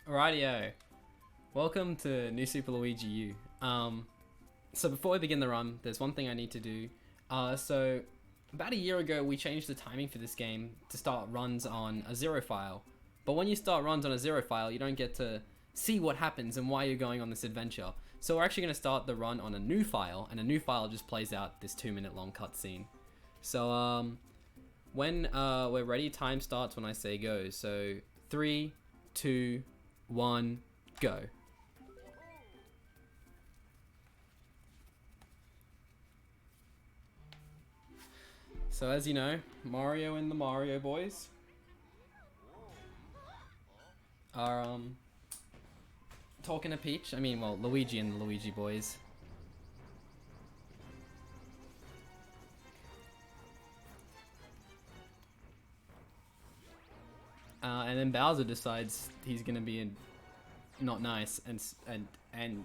Rightio. Welcome to New Super Luigi U. So before we begin the run, there's one thing I need to do. So about a year ago, we changed the timing for this game to start runs on a 0 file. But when you start runs on a 0 file, you don't get to see what happens and why you're going on this adventure. So we're actually going to start the run on a new file, and a new file just plays out this 2-minute long cutscene. So when we're ready, time starts when I say go. So 3, 2, 1, go. So as you know, Mario and the Mario boys are talking to Peach. I mean, well, Luigi and the Luigi boys. And then Bowser decides he's gonna be not nice, and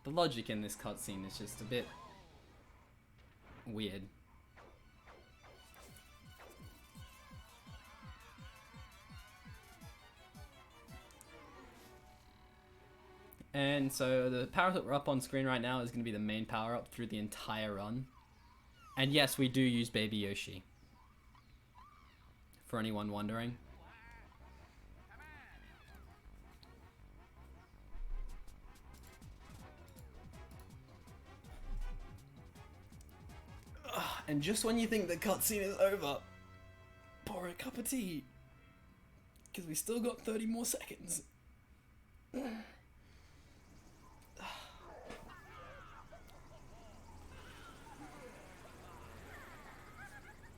the logic in this cutscene is just a bit weird. And so the power that we're up on screen right now is going to be the main power up through the entire run. And yes, we do use Baby Yoshi. For anyone wondering. And just when you think the cutscene is over, pour a cup of tea. Because we still got 30 more seconds.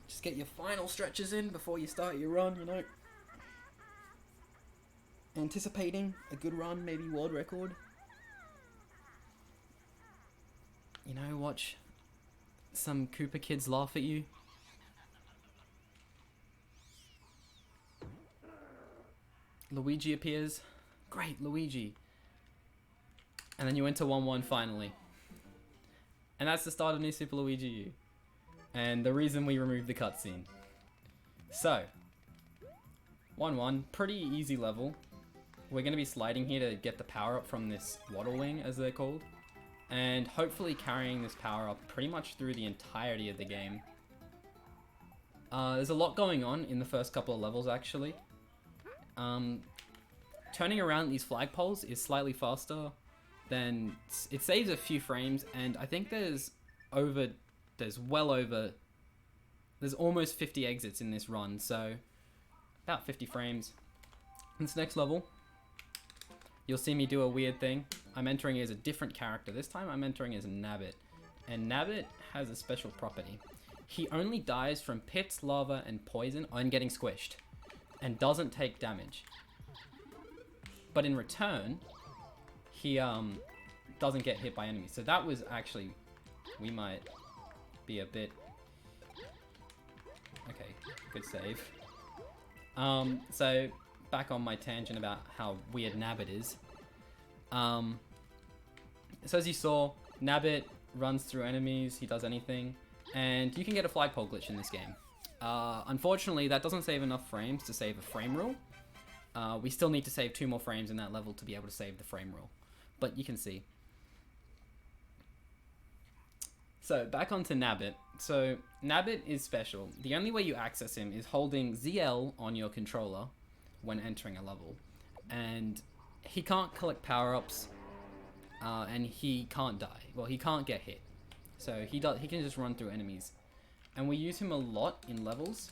Just get your final stretches in before you start your run, you know. Anticipating a good run, maybe world record. You know, watch some Koopa kids laugh at you. Luigi appears. Great, Luigi. And then you enter 1-1 finally. And that's the start of New Super Luigi U. And the reason we removed the cutscene. So, 1-1, pretty easy level. We're going to be sliding here to get the power up from this Waddle Wing, as they're called. And hopefully carrying this power up pretty much through the entirety of the game. There's a lot going on in the first couple of levels, actually. Turning around these flagpoles is slightly faster than... It saves a few frames, and I think there's almost 50 exits in this run, so about 50 frames. In this next level, you'll see me do a weird thing. I'm entering as a different character. This time I'm entering as Nabbit. And Nabbit has a special property. He only dies from pits, lava, and poison and getting squished. And doesn't take damage. But in return, he doesn't get hit by enemies. So that was actually... We might be a bit... Okay, good save. So, back on my tangent about how weird Nabbit is. So as you saw, Nabbit runs through enemies, he does anything, and you can get a flagpole glitch in this game. Unfortunately, that doesn't save enough frames to save a frame rule. We still need to save 2 more frames in that level to be able to save the frame rule. But you can see. So, back onto Nabbit. So, Nabbit is special. The only way you access him is holding ZL on your controller when entering a level. And he can't collect power-ups, and he can't die. Well, he can't get hit. So, he can just run through enemies. And we use him a lot in levels,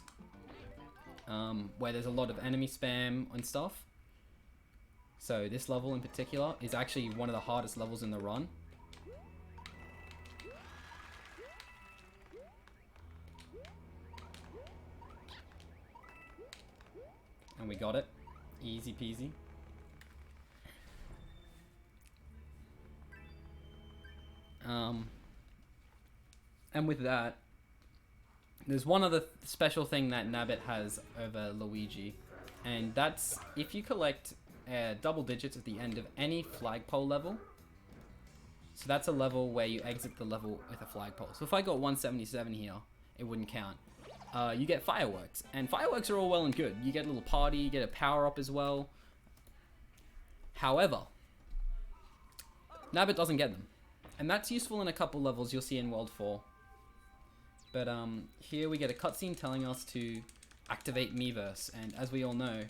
where there's a lot of enemy spam and stuff. So, this level in particular is actually one of the hardest levels in the run. And we got it. Easy peasy. And with that, there's one other special thing that Nabbit has over Luigi. And that's if you collect double digits at the end of any flagpole level. So that's a level where you exit the level with a flagpole. So if I got 177 here, it wouldn't count. you get fireworks. And fireworks are all well and good. You get a little party, you get a power-up as well. However, Nabbit doesn't get them. And that's useful in a couple levels you'll see in World 4. But here we get a cutscene telling us to activate Miiverse. And as we all know,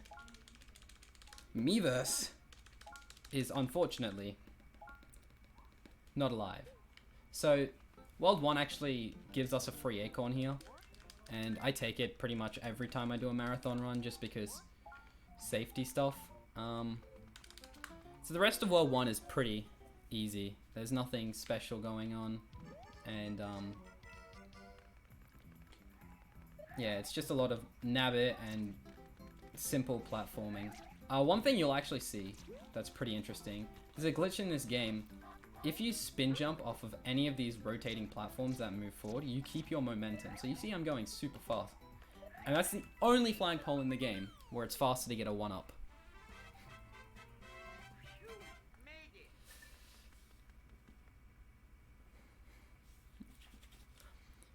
Miiverse is unfortunately not alive. So World 1 actually gives us a free acorn here. And I take it pretty much every time I do a marathon run just because safety stuff. So the rest of World 1 is pretty easy. There's nothing special going on. And yeah, it's just a lot of nabbit and simple platforming. One thing you'll actually see that's pretty interesting, there's a glitch in this game. If you spin jump off of any of these rotating platforms that move forward, you keep your momentum. So you see I'm going super fast. And that's the only flagpole in the game where it's faster to get a 1-up.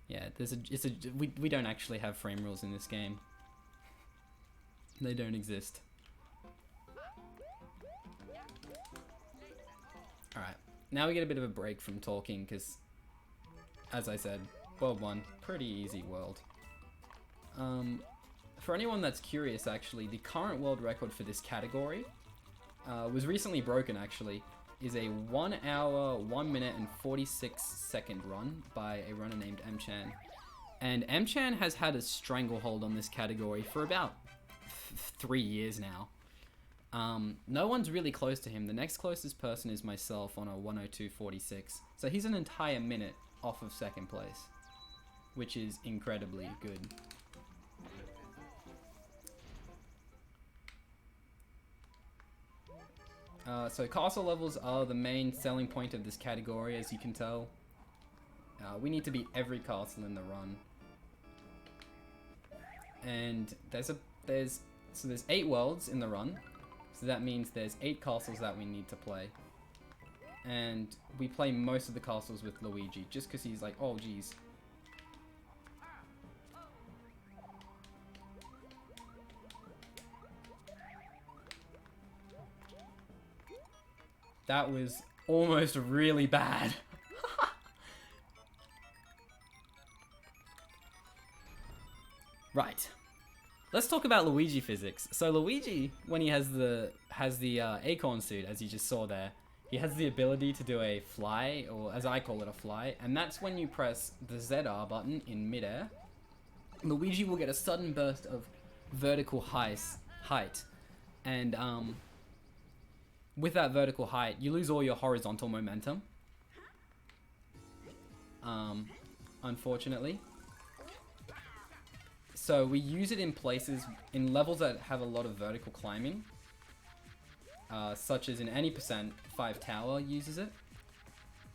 Yeah, we don't actually have frame rules in this game. They don't exist. Alright, now we get a bit of a break from talking because, as I said, World 1, pretty easy world. For anyone that's curious, actually, the current world record for this category was recently broken, actually. Is a 1 hour, 1 minute and 46 second run by a runner named M-Chan. And M-Chan has had a stranglehold on this category for about 3 years now. No one's really close to him. The next closest person is myself on a 102.46. So he's an entire minute off of second place, which is incredibly good. So castle levels are the main selling point of this category, as you can tell. We need to beat every castle in the run. And there's 8 worlds in the run. So that means there's 8 castles that we need to play. And we play most of the castles with Luigi, just because he's like, oh geez. That was almost really bad. Right. Let's talk about Luigi Physics. So Luigi, when he has the acorn suit, as you just saw there, he has the ability to do a fly, or as I call it, a fly, and that's when you press the ZR button in midair. Luigi will get a sudden burst of vertical height, and with that vertical height, you lose all your horizontal momentum. Unfortunately. So we use it in places, in levels that have a lot of vertical climbing. Such as in any percent, 5 Tower uses it.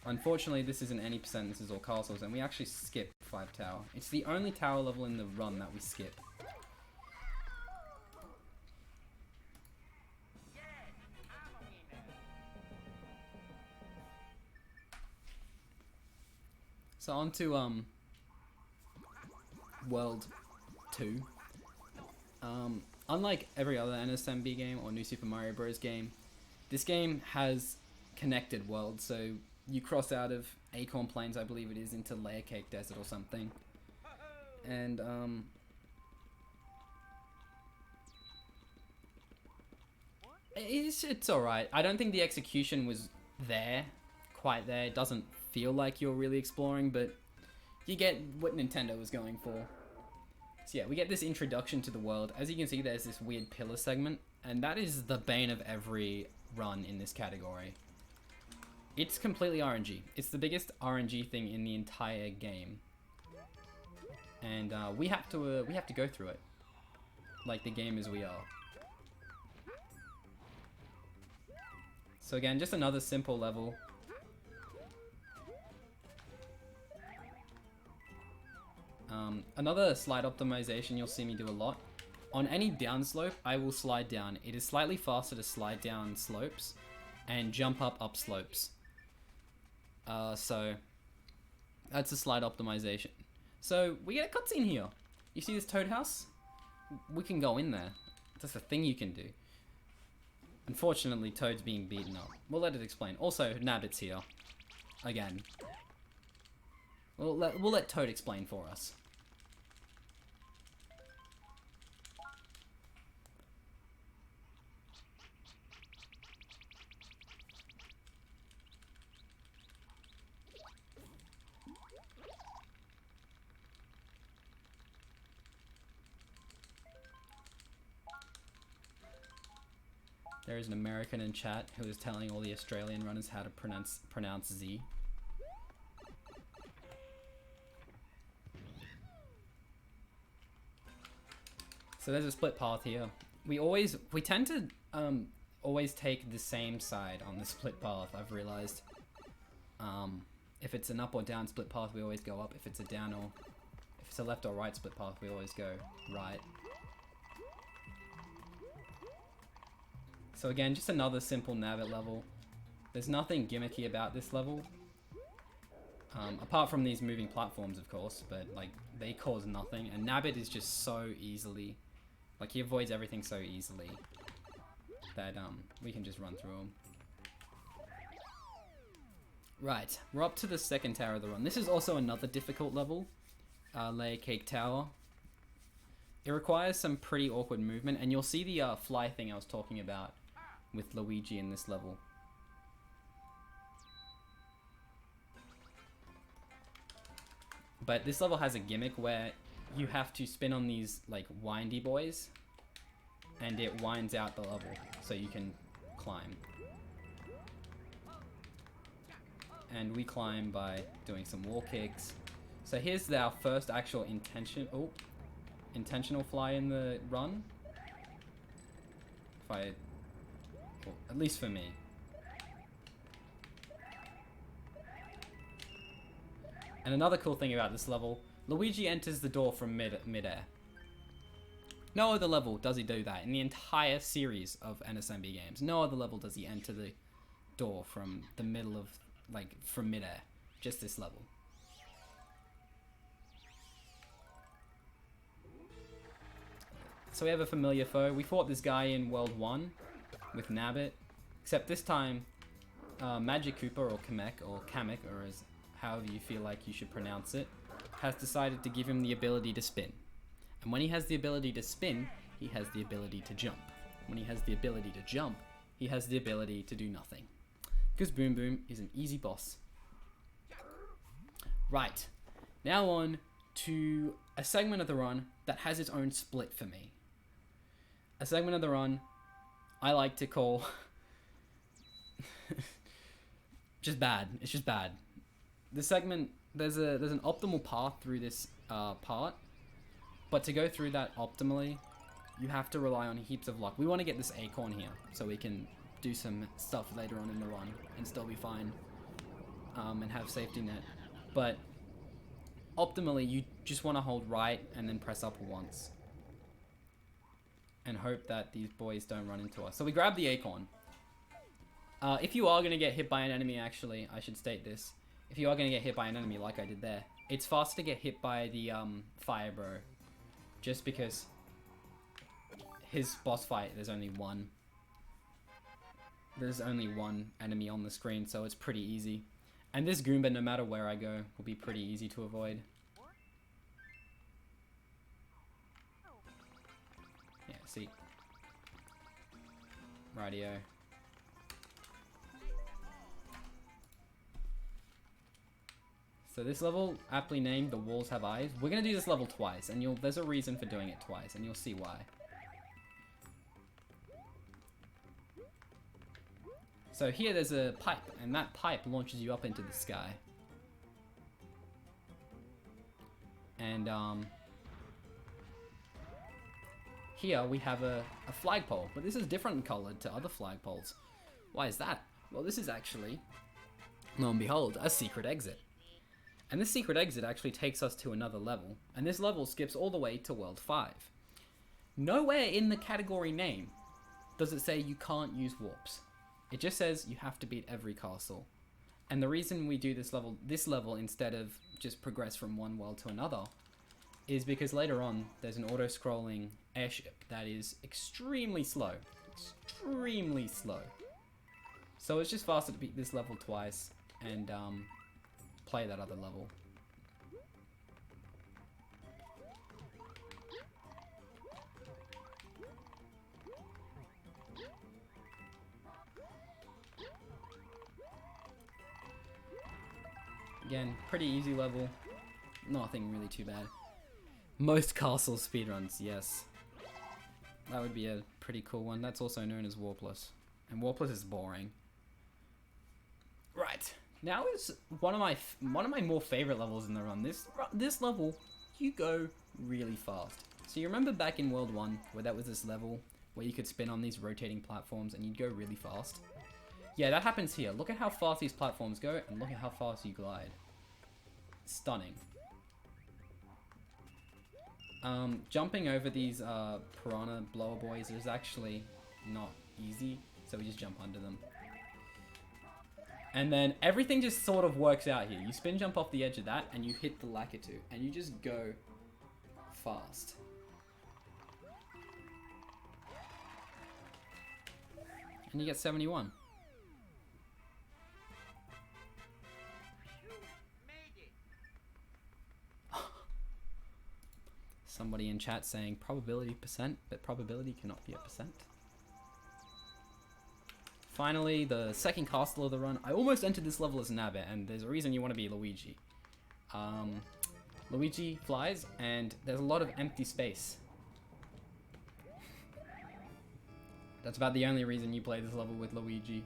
Unfortunately, this isn't any percent, this is all castles, and we actually skip 5 Tower. It's the only tower level in the run that we skip. So on to World 2. Unlike every other NSMB game or New Super Mario Bros. Game, this game has connected worlds. So you cross out of Acorn Plains, I believe it is, into Layer Cake Desert or something. And it's alright. I don't think the execution was quite there. It doesn't feel like you're really exploring, but you get what Nintendo was going for. So yeah, we get this introduction to the world. As you can see, there's this weird pillar segment, and that is the bane of every run in this category. It's completely RNG. It's the biggest RNG thing in the entire game, and we have to go through it, like the game as we are. So again, just another simple level. Another slide optimization you'll see me do a lot. On any downslope, I will slide down. It is slightly faster to slide down slopes and jump up slopes. So that's a slide optimization. So we get a cutscene here. You see this toad house? We can go in there. That's a thing you can do. Unfortunately, Toad's being beaten up. We'll let it explain. Also, Nabbit's here. Again. We'll let Toad explain for us. There is an American in chat who is telling all the Australian runners how to pronounce Z. So there's a split path here. We tend to always take the same side on the split path, I've realized. If it's an up or down split path, we always go up. If it's a down or if it's a left or right split path, we always go right. So again, just another simple Nabbit level. There's nothing gimmicky about this level. Apart from these moving platforms, of course, but like they cause nothing. And Nabbit is just so easily, like he avoids everything so easily that we can just run through them. Right, we're up to the second tower of the run. This is also another difficult level, Layer Cake Tower. It requires some pretty awkward movement, and you'll see the fly thing I was talking about with Luigi in this level. But this level has a gimmick where you have to spin on these like windy boys and it winds out the level so you can climb. And we climb by doing some wall kicks. So here's our first actual intentional fly in the run. Well, at least for me. And another cool thing about this level, Luigi enters the door from mid-air. No other level does he do that in the entire series of NSMB games. No other level does he enter the door from the middle of, like, from mid-air. Just this level. So we have a familiar foe. We fought this guy in World 1 with Nabbit, except this time Magic Koopa or Kamek, or as however you feel like you should pronounce it, has decided to give him the ability to spin. And when he has the ability to spin, he has the ability to jump. When he has the ability to jump, he has the ability to do nothing. Because Boom Boom is an easy boss. Right, now on to a segment of the run that has its own split for me. A segment of the run I like to call just bad. It's just bad. The segment, there's an optimal path through this part, but to go through that optimally, you have to rely on heaps of luck. We want to get this acorn here so we can do some stuff later on in the run and still be fine and have safety net. But optimally, you just want to hold right and then press up once and hope that these boys don't run into us. So we grab the acorn. If you are going to get hit by an enemy, actually, I should state this. If you are going to get hit by an enemy like I did there, it's faster to get hit by the fire bro. Just because his boss fight, there's only one enemy on the screen, so it's pretty easy. And this Goomba, no matter where I go, will be pretty easy to avoid. Yeah, see? Rightio. So this level, aptly named The Walls Have Eyes. We're going to do this level twice, and there's a reason for doing it twice, and you'll see why. So here there's a pipe, and that pipe launches you up into the sky. And here we have a flagpole, but this is different colored to other flagpoles. Why is that? Well, this is actually, lo and behold, a secret exit. And this secret exit actually takes us to another level, and this level skips all the way to World 5. Nowhere in the category name does it say you can't use warps. It just says you have to beat every castle. And the reason we do this level instead of just progress from one world to another is because later on there's an auto-scrolling airship that is extremely slow. Extremely slow. So it's just faster to beat this level twice and play that other level. Again, pretty easy level. Nothing really too bad. Most castle speedruns, yes. That would be a pretty cool one. That's also known as Warplus. And Warplus is boring. Right. Now is one of my more favorite levels in the run. This level, you go really fast. So you remember back in World 1 where that was this level where you could spin on these rotating platforms and you'd go really fast? Yeah, that happens here. Look at how fast these platforms go and look at how fast you glide. Stunning. Jumping over these piranha blower boys is actually not easy, so we just jump under them. And then everything just sort of works out here. You spin jump off the edge of that and you hit the Lachurs and you just go fast. And you get 71. Somebody in chat saying probability percent, but probability cannot be a percent. Finally, the second castle of the run. I almost entered this level as Nabbit, and there's a reason you want to be Luigi. Luigi flies, and there's a lot of empty space. That's about the only reason you play this level with Luigi.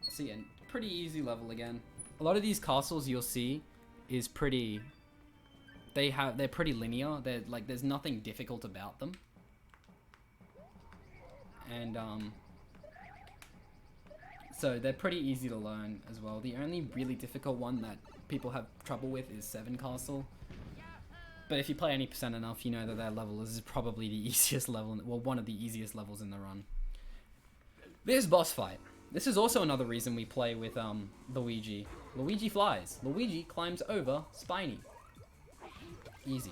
So yeah, pretty easy level again. A lot of these castles you'll see is pretty... They're pretty linear. They're like, there's nothing difficult about them. And so they're pretty easy to learn as well. The only really difficult one that people have trouble with is 7 Castle. But if you play any percent enough, you know that that level is probably the easiest level, well, one of the easiest levels in the run. This boss fight. This is also another reason we play with Luigi. Luigi flies. Luigi climbs over Spiny. Easy.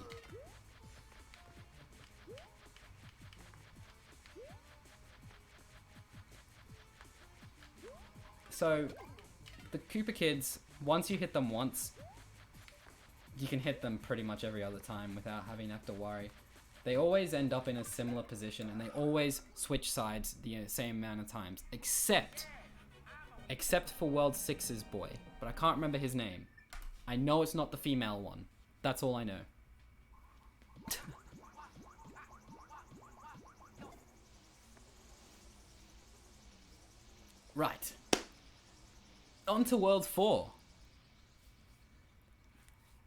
So, the Koopa Kids, once you hit them once, you can hit them pretty much every other time without having to have to worry. They always end up in a similar position, and they always switch sides the same amount of times, except for World 6's boy, but I can't remember his name. I know it's not the female one. That's all I know. Right. On to World 4.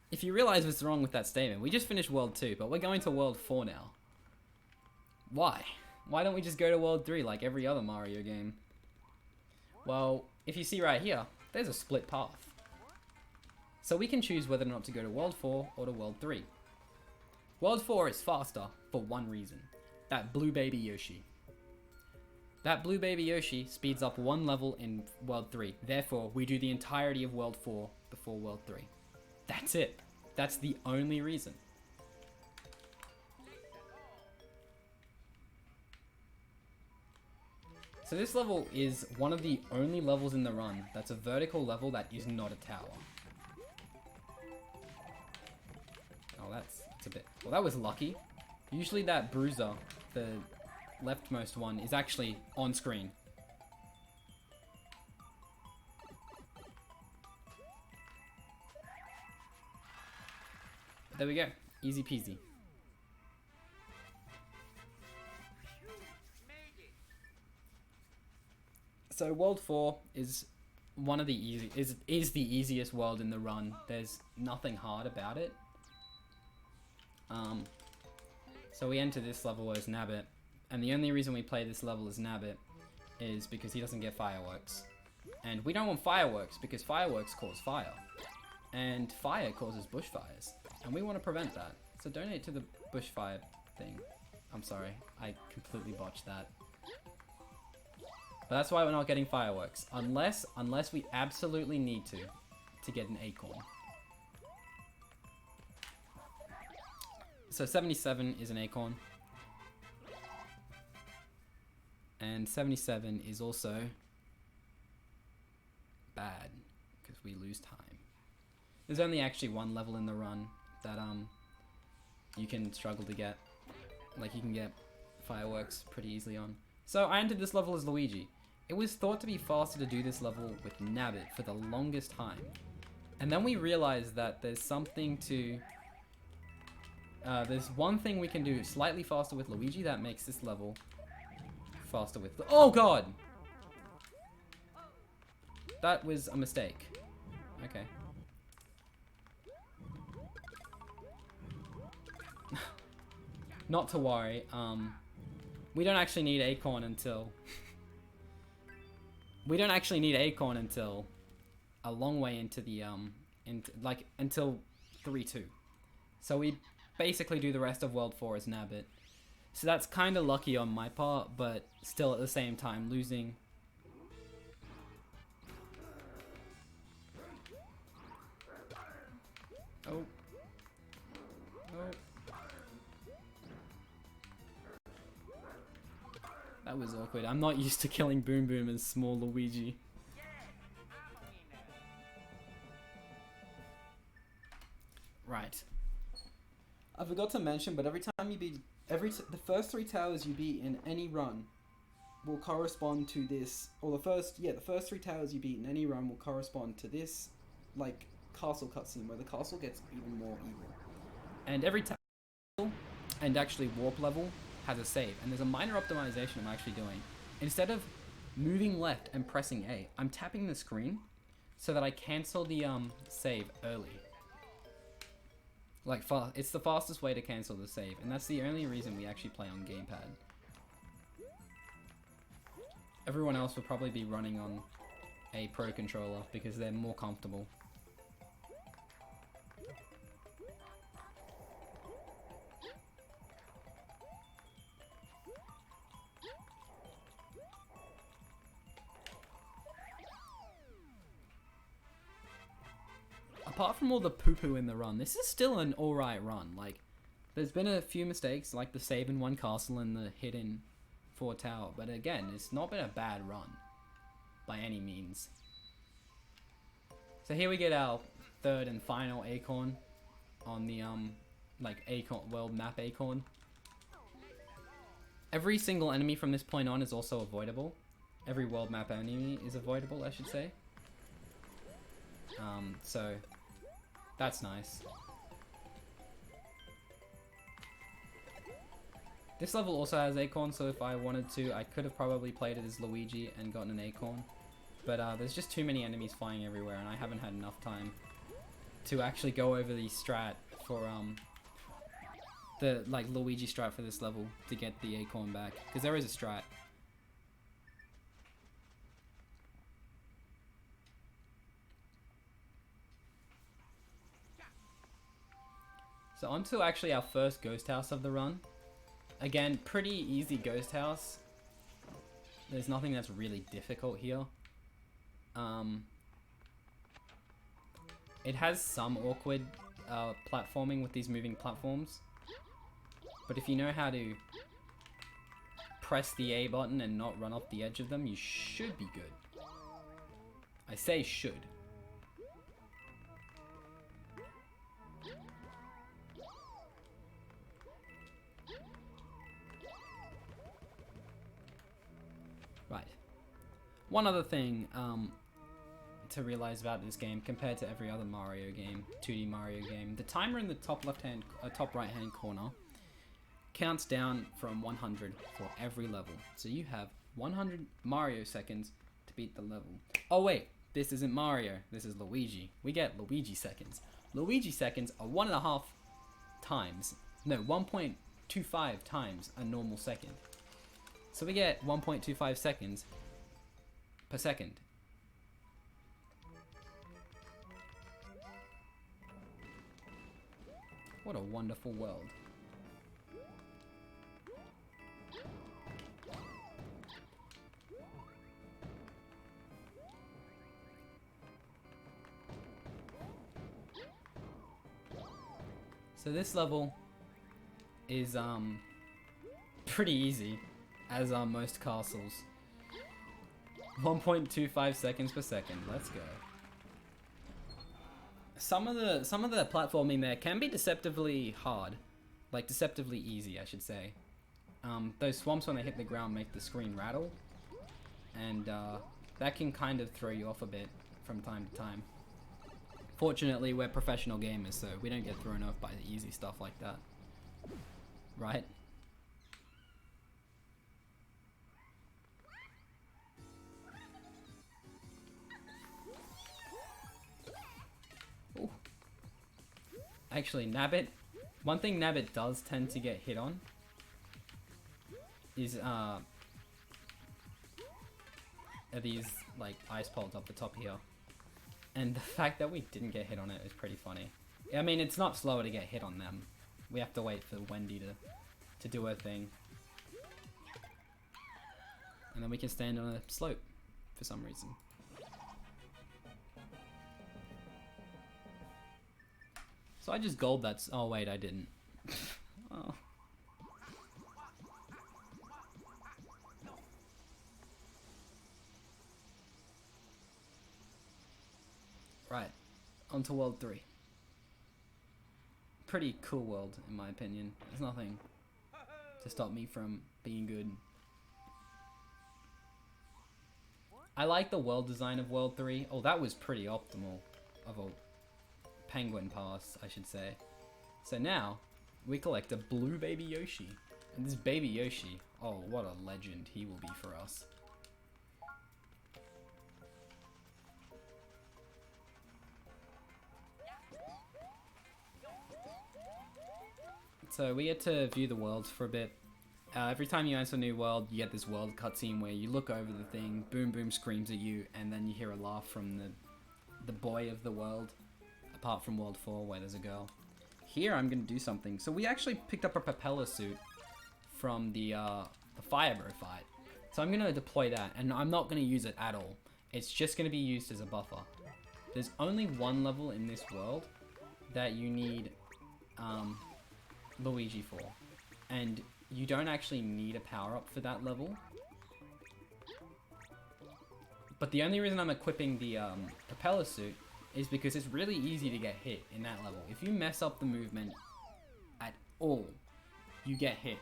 If you realize what's wrong with that statement, we just finished World 2, but we're going to World 4 now. Why? Why don't we just go to World 3 like every other Mario game? Well, if you see right here, there's a split path. So we can choose whether or not to go to World 4 or to World 3. World 4 is faster for one reason. That blue baby Yoshi. That blue baby Yoshi speeds up one level in World 3. Therefore, we do the entirety of World 4 before World 3. That's it. That's the only reason. So this level is one of the only levels in the run that's a vertical level that is not a tower. Oh, that's a bit... Well, that was lucky. Usually that bruiser, the leftmost one, is actually on screen. There we go. Easy peasy. So World 4 is one of the is the easiest world in the run. There's nothing hard about it. So we enter this level as Nabbit, and the only reason we play this level as Nabbit is because he doesn't get fireworks. And we don't want fireworks because fireworks cause fire. And fire causes bushfires. And we want to prevent that. So donate to the bushfire thing. I'm sorry, I completely botched that. But that's why we're not getting fireworks. Unless we absolutely need to get an acorn. So 77 is an acorn. And 77 is also bad, because we lose time. There's only actually one level in the run that you can struggle to get. Like, you can get fireworks pretty easily on. So I entered this level as Luigi. It was thought to be faster to do this level with Nabbit for the longest time. And then we realized that there's something to... there's one thing we can do slightly faster with Luigi that makes this level faster with... Oh god! That was a mistake. Okay. Not to worry, we don't actually need acorn until... we don't actually need acorn until a long way into the, until 3-2. So we basically do the rest of World 4 as Nabbit. So that's kind of lucky on my part, but still at the same time losing... Oh. Oh. That was awkward. I'm not used to killing Boom Boom as small Luigi. Right. I forgot to mention, but every time you beat... the first 3 towers you beat in any run will correspond to this... Or the first 3 towers you beat in any run will correspond to this, like, castle cutscene, where the castle gets even more evil. And every tower, and actually warp level, has a save. And there's a minor optimization I'm actually doing. Instead of moving left and pressing A, I'm tapping the screen so that I cancel the save early. Like, it's the fastest way to cancel the save, and that's the only reason we actually play on gamepad. Everyone else will probably be running on a Pro controller because they're more comfortable. Apart from all the poo-poo in the run, this is still an alright run. Like, there's been a few mistakes, like the save in one castle and the hit in 4 tower, but again, it's not been a bad run by any means. So here we get our 3rd and final acorn on the like acorn world map acorn. Every single enemy from this point on is also avoidable. Every world map enemy is avoidable, I should say. So that's nice. This level also has acorn, so if I wanted to, I could have probably played it as Luigi and gotten an acorn. But there's just too many enemies flying everywhere, and I haven't had enough time to actually go over the strat for the like Luigi strat for this level to get the acorn back, because there is a strat. So on to actually our first ghost house of the run. Again, pretty easy ghost house. There's nothing that's really difficult here. It has some awkward platforming with these moving platforms. But if you know how to press the A button and not run off the edge of them, you should be good. I say should. Right. One other thing to realize about this game compared to every other Mario game, 2D Mario game, the timer in the top top right hand corner counts down from 100 for every level. So you have 100 Mario seconds to beat the level. Oh wait, this isn't Mario, this is Luigi. We get Luigi seconds. Luigi seconds are 1.5 times, no, 1.25 times a normal second. So we get 1.25 seconds per second. What a wonderful world. So this level is pretty easy, as are most castles. 1.25 seconds per second. Let's go. Some of the platforming there can be deceptively hard, like deceptively easy, I should say. Those swamps when they hit the ground make the screen rattle, and that can kind of throw you off a bit from time to time. Fortunately, we're professional gamers, so we don't get thrown off by the easy stuff like that. Right? Ooh. Actually, Nabbit, one thing Nabbit does tend to get hit on is are these like ice poles up the top here. And the fact that we didn't get hit on it is pretty funny. I mean, it's not slower to get hit on them. We have to wait for Wendy to do her thing. And then we can stand on a slope for some reason. So I just gold that's... Oh wait, I didn't. Oh. Right, on to World 3. Pretty cool world, in my opinion. There's nothing to stop me from being good. I like the world design of World 3. Oh, that was pretty optimal of a penguin pass, I should say. So now, we collect a blue baby Yoshi. And this baby Yoshi, oh, what a legend he will be for us. So we get to view the worlds for a bit. Every time you enter a new world, you get this world cutscene where you look over the thing, Boom Boom screams at you, and then you hear a laugh from the boy of the world, apart from World 4 where there's a girl. Here I'm going to do something. So we actually picked up a propeller suit from the Firebro fight. So I'm going to deploy that, and I'm not going to use it at all. It's just going to be used as a buffer. There's only one level in this world that you need Luigi for, and you don't actually need a power-up for that level. But the only reason I'm equipping the propeller suit is because it's really easy to get hit in that level. If you mess up the movement at all, you get hit.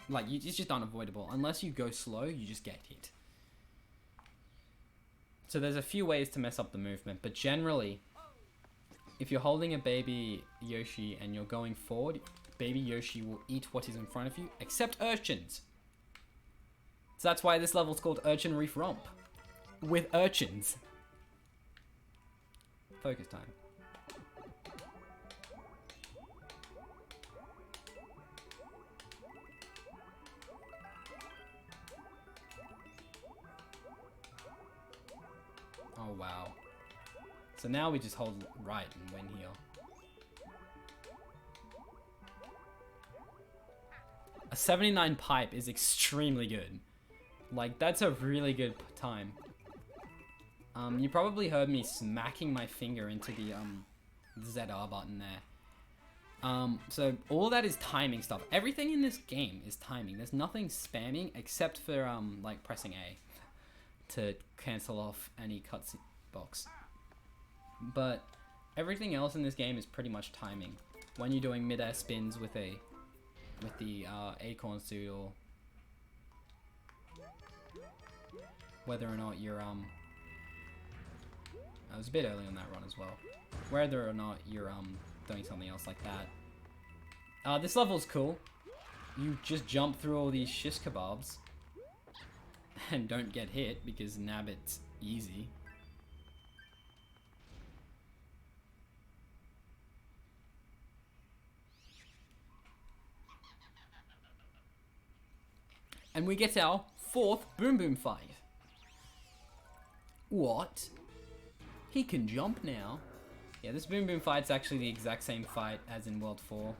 Like, it's just unavoidable. Unless you go slow, you just get hit. So there's a few ways to mess up the movement, but generally, if you're holding a baby Yoshi and you're going forward, baby Yoshi will eat what is in front of you, except urchins. So that's why this level's called Urchin Reef Romp. With urchins. Focus time. Oh wow. So now we just hold right and win here. A 79 pipe is extremely good. Like, that's a really good time. You probably heard me smacking my finger into the ZR button there. So all that is timing stuff. Everything in this game is timing. There's nothing spamming except for like pressing A to cancel off any cutscene box. But everything else in this game is pretty much timing. When you're doing mid-air spins with the acorn suit, or whether or not you're I was a bit early on that run as well. Whether or not you're doing something else like that. This level's cool. You just jump through all these shish kebabs and don't get hit because Nabbit's easy. And we get our 4th Boom Boom fight. What? He can jump now. Yeah, this Boom Boom fight's actually the exact same fight as in World 4.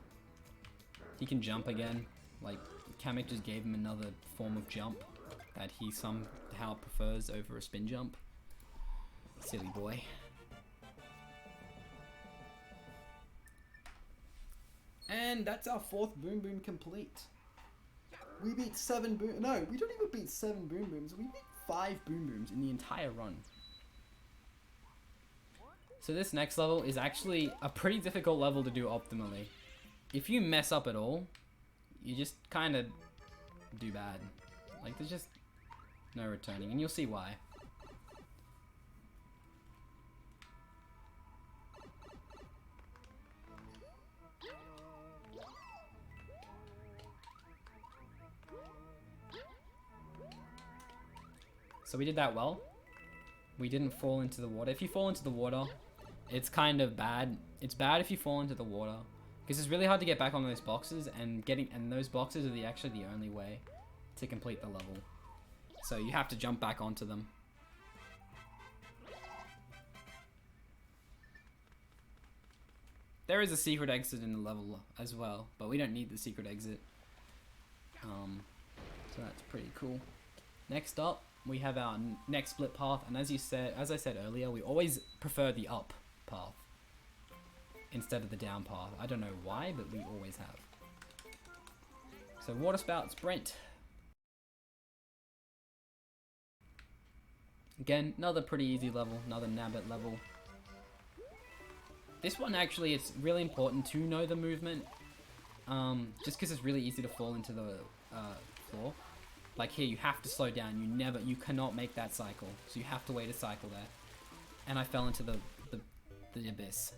He can jump again. Like, Kamek just gave him another form of jump that he somehow prefers over a spin jump. Silly boy. And that's our 4th Boom Boom complete. We beat 7 Boom... No, we don't even beat 7 Boom Booms. We beat 5 Boom Booms in the entire run. So this next level is actually a pretty difficult level to do optimally. If you mess up at all, you just kind of do bad. Like, there's just no returning, and you'll see why. So we did that well. We didn't fall into the water. If you fall into the water, it's kind of bad. It's bad if you fall into the water, because it's really hard to get back on those boxes, and those boxes are actually the only way to complete the level. So you have to jump back onto them. There is a secret exit in the level as well, but we don't need the secret exit. So that's pretty cool. Next up, we have our next split path, and as I said earlier, we always prefer the up path instead of the down path. I don't know why, but we always have. So water spout sprint. Again, another pretty easy level, another nabbit level. This one actually, it's really important to know the movement, just because it's really easy to fall into the floor. Like here, you have to slow down. You cannot make that cycle, so you have to wait a cycle there. And I fell into the abyss.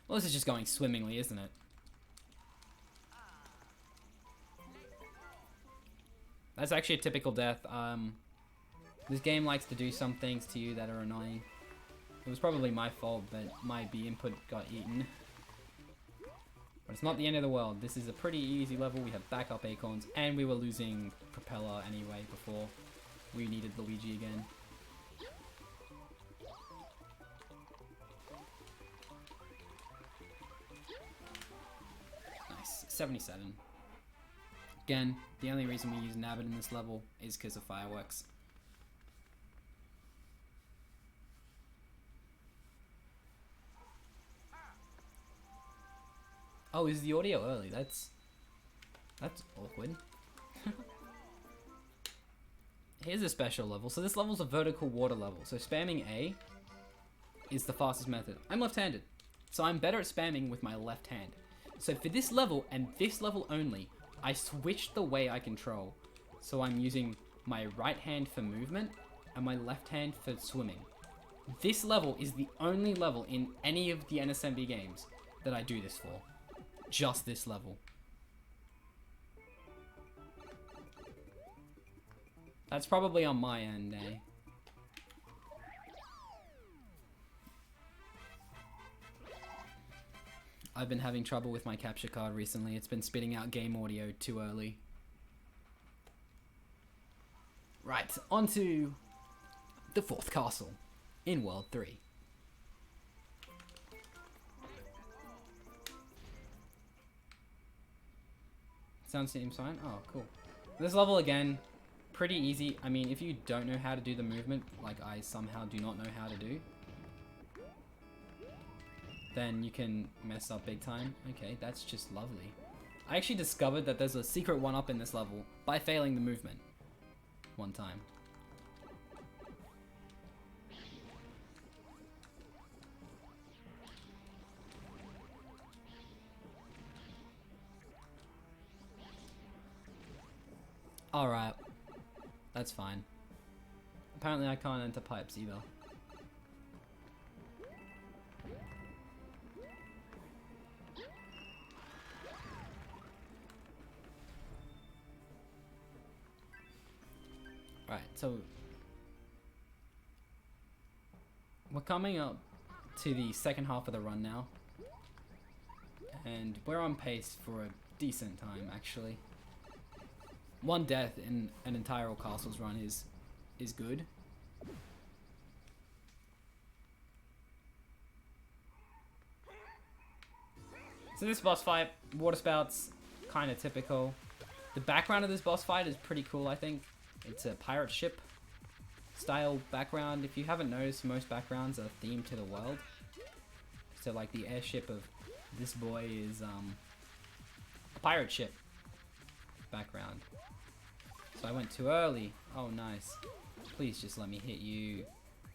Well, this is just going swimmingly, isn't it? That's actually a typical death. This game likes to do some things to you that are annoying. It was probably my fault, but my B input got eaten. But it's not the end of the world. This is a pretty easy level. We have backup acorns, and we were losing propeller anyway before we needed Luigi again. Nice. 77. Again, the only reason we use Nabbit in this level is because of fireworks. Oh, is the audio early? That's awkward. Here's a special level. So this level's a vertical water level. So spamming A is the fastest method. I'm left-handed, so I'm better at spamming with my left hand. So for this level and this level only, I switched the way I control. So I'm using my right hand for movement and my left hand for swimming. This level is the only level in any of the NSMB games that I do this for. Just this level. That's probably on my end, eh? I've been having trouble with my capture card recently. It's been spitting out game audio too early. Right, on to the 4th castle in World 3. Sound seems fine. Oh, cool. This level, again, pretty easy. I mean, if you don't know how to do the movement, like I somehow do not know how to do, then you can mess up big time. Okay, that's just lovely. I actually discovered that there's a secret 1-up in this level by failing the movement one time. Alright. That's fine. Apparently I can't enter pipes either. Right, so we're coming up to the second half of the run now. And we're on pace for a decent time, actually. 1 death in an entire castles run is good. So this boss fight, water spouts, kind of typical. The background of this boss fight is pretty cool, I think. It's a pirate ship style background. If you haven't noticed, most backgrounds are themed to the world. So like the airship of This boy is a pirate ship background. So I went too early. Oh, nice. Please just let me hit you.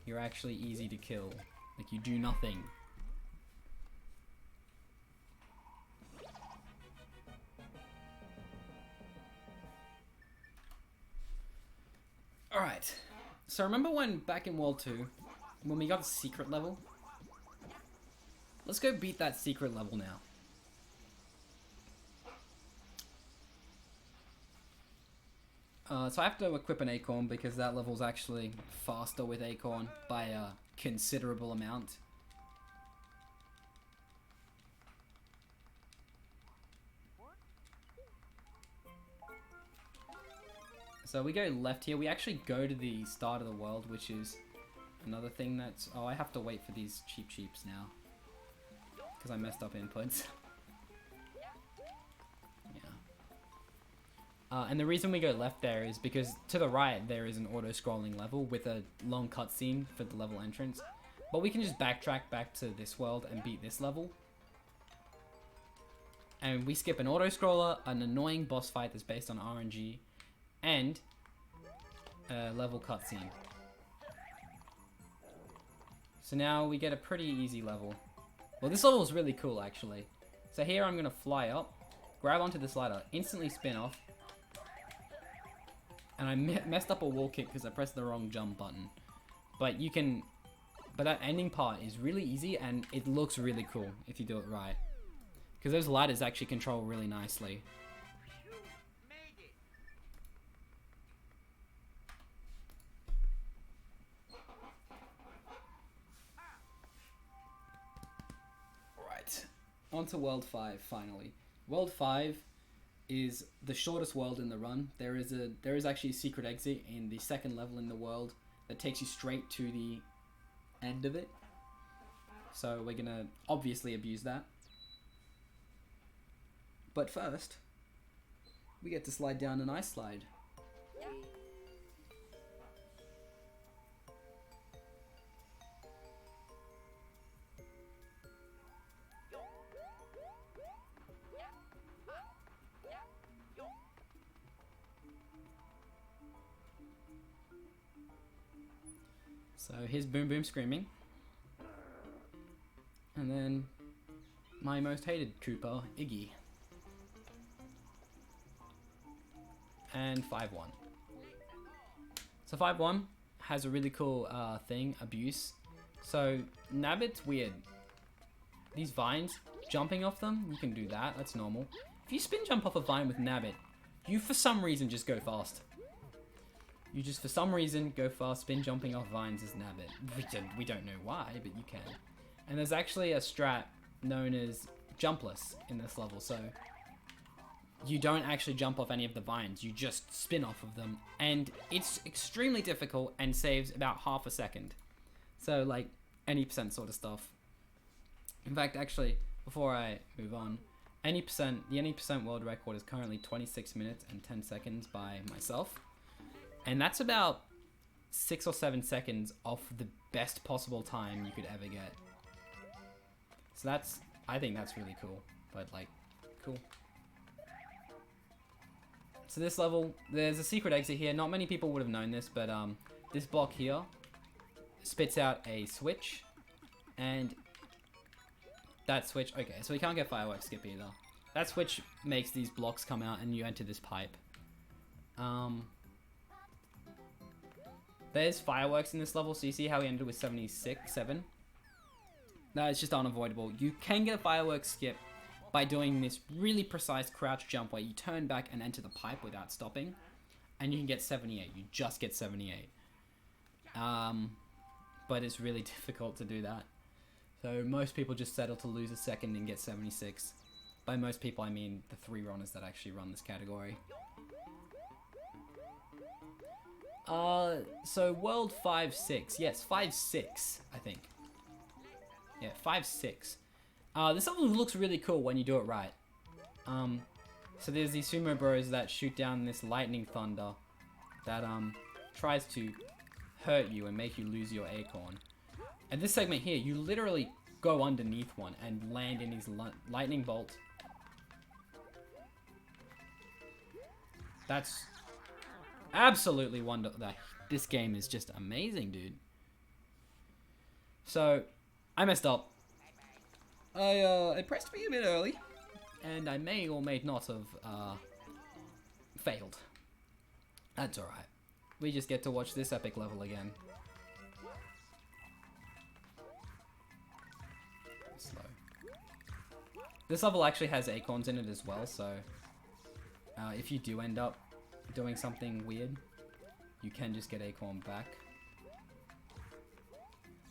You're actually easy to kill. Like, you do nothing. Alright. So remember when, back in World 2, when we got the secret level? Let's go beat that secret level now. So I have to equip an acorn because that level's actually faster with acorn by a considerable amount. So we go left here. We actually go to the start of the world, which is another thing that's... Oh, I have to wait for these cheeps now. Because I messed up inputs. And the reason we go left there is because to the right there is an auto-scrolling level with a long cutscene for the level entrance. But we can just backtrack back to this world and beat this level. And we skip an auto-scroller, an annoying boss fight that's based on RNG, and a level cutscene. So now we get a pretty easy level. Well, this level is really cool actually. So here I'm going to fly up, grab onto this ladder, instantly spin off. And I messed up a wall kick because I pressed the wrong jump button. But you can... But that ending part is really easy and it looks really cool if you do it right. Because those ladders actually control really nicely. Alright. On to World 5 finally. World 5 is the shortest world in the run. There is actually a secret exit in the second level in the world that takes you straight to the end of it. So we're gonna obviously abuse that. But first, we get to slide down an ice slide. So here's Boom Boom screaming. And then my most hated Koopa, Iggy. And 5-1. So 5-1 has a really cool thing, abuse. So Nabbit's weird. These vines, jumping off them, you can do that, that's normal. If you spin jump off a vine with Nabbit, you for some reason just go fast. You just, for some reason, go fast. Spin jumping off vines is Nabbit. We don't know why, but you can. And there's actually a strat known as jumpless in this level, so you don't actually jump off any of the vines. You just spin off of them, and it's extremely difficult and saves about half a second. So, like, any percent sort of stuff. In fact, actually, before I move on, the any percent world record is currently 26 minutes and 10 seconds by myself. And that's about 6 or 7 seconds off the best possible time you could ever get. So that's, I think that's really cool. But like, cool. So this level, there's a secret exit here. Not many people would have known this, but this block here spits out a switch. And that switch, okay, so we can't get fireworks skip either. That switch makes these blocks come out and you enter this pipe. There's fireworks in this level, so you see how we ended with 7. No, it's just unavoidable. You can get a fireworks skip by doing this really precise crouch jump where you turn back and enter the pipe without stopping. And you can get 78. You just get 78. But it's really difficult to do that. So most people just settle to lose a second and get 76. By most people, I mean the 3 runners that actually run this category. So World 5-6. Yes, 5-6, I think. Yeah, 5-6. This level looks really cool when you do it right. So there's these sumo bros that shoot down this lightning thunder that, tries to hurt you and make you lose your acorn. And this segment here, you literally go underneath one and land in his lightning bolt. That's absolutely wonderful. This game is just amazing, dude. So, I messed up. I pressed me a bit early, and I may or may not have failed. That's alright. We just get to watch this epic level again. Slow. This level actually has acorns in it as well, so if you do end up doing something weird, you can just get acorn back.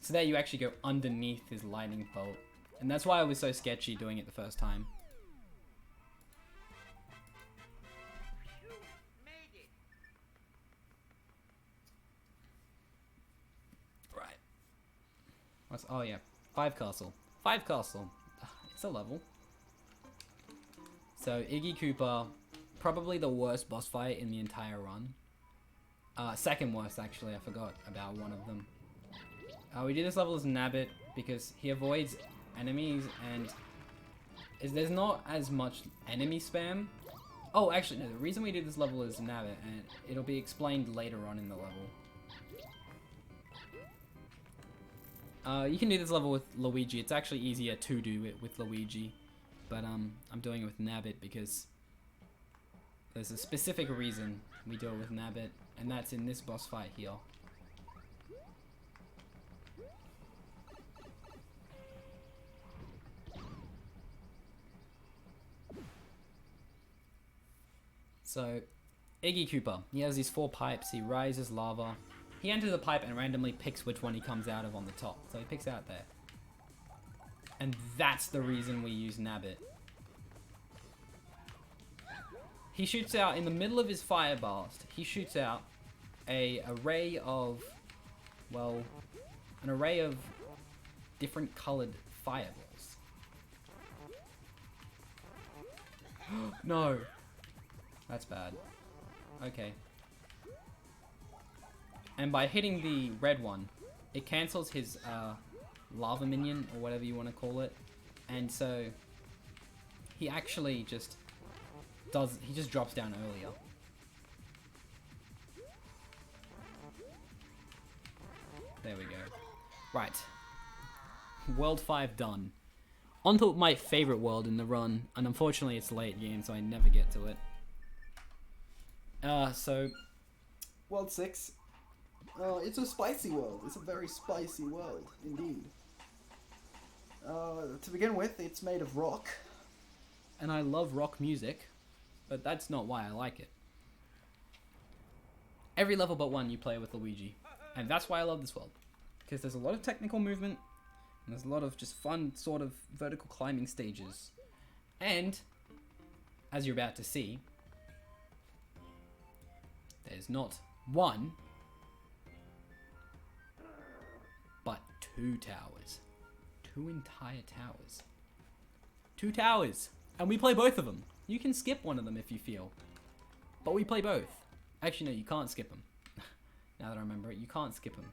So there you actually go underneath his lightning bolt. And that's why it was so sketchy doing it the first time. Right. Oh yeah, 5 castle. 5 castle. It's a level. So Iggy Koopa, probably the worst boss fight in the entire run. Second worst actually, I forgot about one of them. We do this level as Nabbit because he avoids enemies and there's not as much enemy spam. Oh, actually no, the reason we do this level is Nabbit, and it'll be explained later on in the level. You can do this level with Luigi. It's actually easier to do it with Luigi, but I'm doing it with Nabbit because there's a specific reason we do it with Nabbit, and that's in this boss fight here. So, Iggy Koopa, he has these 4 pipes, he rises lava. He enters a pipe and randomly picks which one he comes out of on the top. So he picks out there. And that's the reason we use Nabbit. He shoots out, in the middle of his fire blast, he shoots out an array of different colored fireballs. No! That's bad. Okay. And by hitting the red one, it cancels his lava minion, or whatever you want to call it. And so, he actually just drops down earlier. There we go. Right. World 5 done. On to my favorite world in the run, and unfortunately it's late game, so I never get to it. So, World 6. It's a spicy world. It's a very spicy world, indeed. To begin with, it's made of rock. And I love rock music, but that's not why I like it. Every level but one you play with Luigi, and that's why I love this world. Because there's a lot of technical movement, and there's a lot of just fun sort of vertical climbing stages. And, as you're about to see, there's not 1, but 2 towers. 2 entire towers. 2 towers! And we play both of them. You can skip one of them if you feel. But we play both. Actually, no, you can't skip them. Now that I remember it, you can't skip them.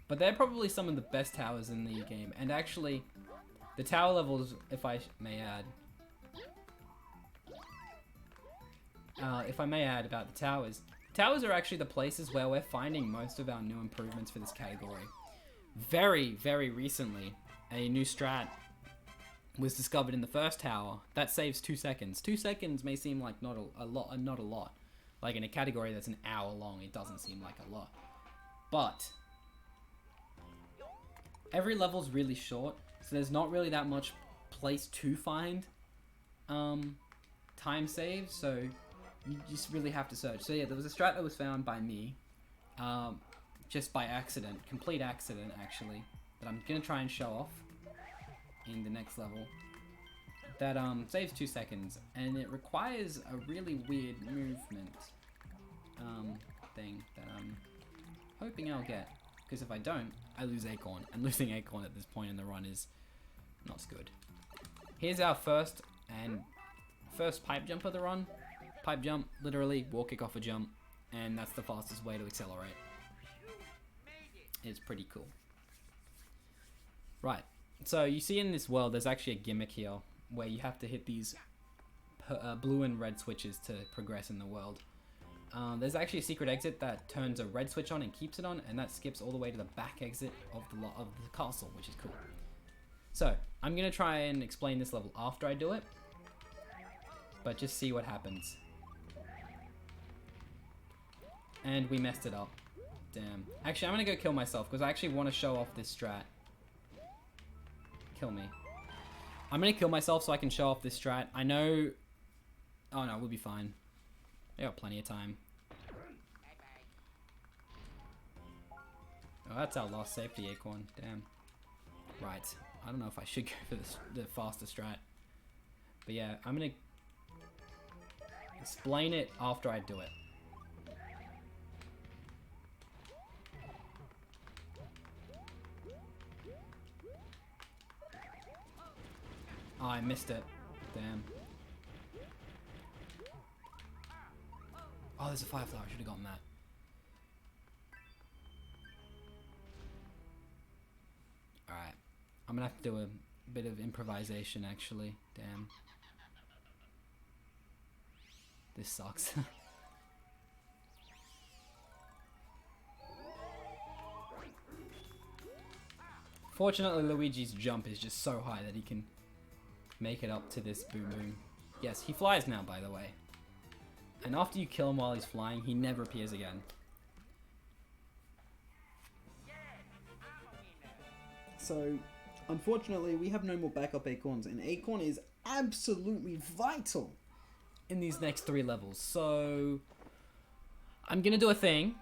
But they're probably some of the best towers in the game. And actually, the tower levels, if I may add... about the towers. Towers are actually the places where we're finding most of our new improvements for this category. Very, very recently, a new strat was discovered in the first tower that saves 2 seconds. 2 seconds may seem like not a lot. Like in a category that's an hour long, it doesn't seem like a lot. But every level's really short, so there's not really that much place to find time saves, so you just really have to search. So yeah, there was a strat that was found by me, just by accident, complete accident actually, that I'm gonna try and show off in the next level, that saves 2 seconds, and it requires a really weird movement thing that I'm hoping I'll get, because if I don't, I lose Acorn, and losing Acorn at this point in the run is not good. Here's our first pipe jump of the run. pipe jump, literally wall kick off a jump, and that's the fastest way to accelerate. It's pretty cool. Right, so you see in this world there's actually a gimmick here where you have to hit these blue and red switches to progress in the world. There's actually a secret exit that turns a red switch on and keeps it on, and that skips all the way to the back exit of the castle, which is cool. So, I'm going to try and explain this level after I do it, but just see what happens. And we messed it up. Damn. Actually, I'm going to go kill myself, because I actually want to show off this strat. Kill me. I'm going to kill myself so I can show off this strat. I know... Oh no, we'll be fine. I got plenty of time. Oh, that's our last safety acorn. Damn. Right. I don't know if I should go for the faster strat. But yeah, I'm going to explain it after I do it. Oh, I missed it. Damn. Oh, there's a firefly. I should have gotten that. Alright. I'm gonna have to do a bit of improvisation, actually. Damn. This sucks. Fortunately, Luigi's jump is just so high that he can make it up to this boom boom. Yes, he flies now, by the way. And after you kill him while he's flying, he never appears again. So, unfortunately, we have no more backup acorns, and acorn is absolutely vital In these next 3 levels. So, I'm gonna do a thing.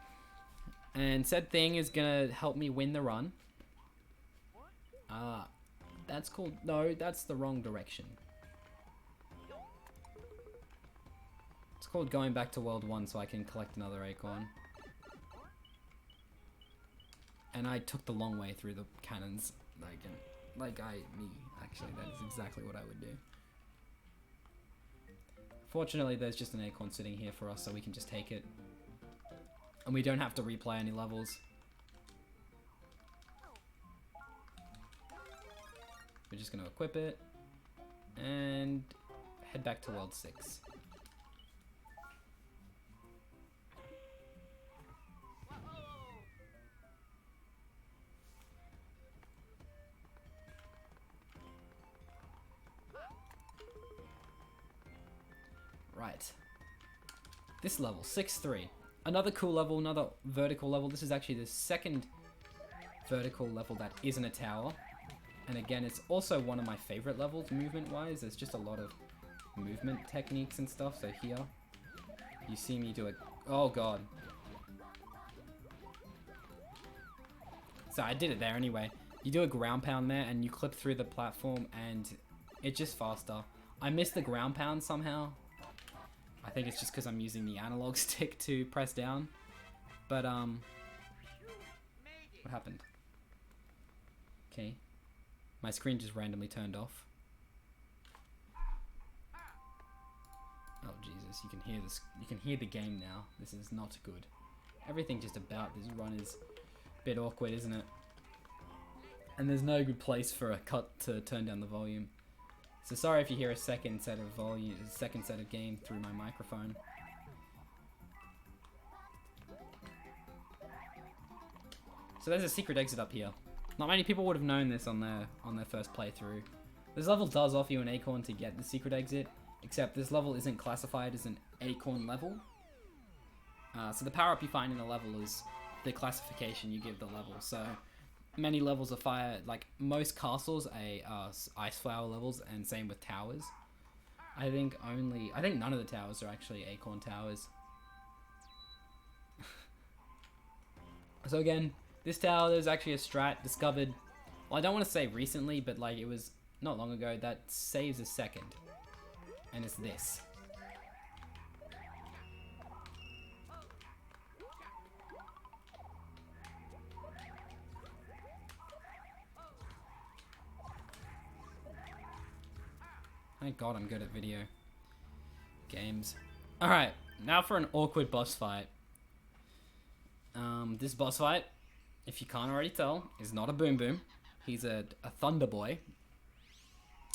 And said thing is gonna help me win the run. That's called... No, that's the wrong direction. It's called going back to World 1 so I can collect another acorn. And I took the long way through the cannons. Actually, that is exactly what I would do. Fortunately, there's just an acorn sitting here for us so we can just take it. And we don't have to replay any levels. We're just going to equip it and head back to World 6. Right. This level, 6-3. Another cool level, another vertical level. This is actually the second vertical level that isn't a tower. And again, it's also one of my favorite levels movement-wise. There's just a lot of movement techniques and stuff. So here, you see me do it. Oh god. So I did it there anyway. You do a ground pound there and you clip through the platform and it's just faster. I missed the ground pound somehow. I think it's just because I'm using the analog stick to press down. But, what happened? Okay. My screen just randomly turned off. Oh Jesus, you can hear this. You can hear the game now. This is not good. Everything just about this run is a bit awkward, isn't it? And there's no good place for a cut to turn down the volume. So sorry if you hear a second set of game through my microphone. So there's a secret exit up here. Not many people would have known this on their first playthrough. This level does offer you an acorn to get the secret exit, except this level isn't classified as an acorn level. So the power up you find in a level is the classification you give the level. So many levels of fire, like most castles, are ice flower levels, and same with towers. I think none of the towers are actually acorn towers. So again, this tower, there's actually a strat discovered, well, I don't want to say recently, but like it was not long ago, that saves a second. And it's this. Thank God I'm good at video games. Alright, now for an awkward boss fight. This boss fight, if you can't already tell, is not a Boom Boom. He's a Thunder Boy.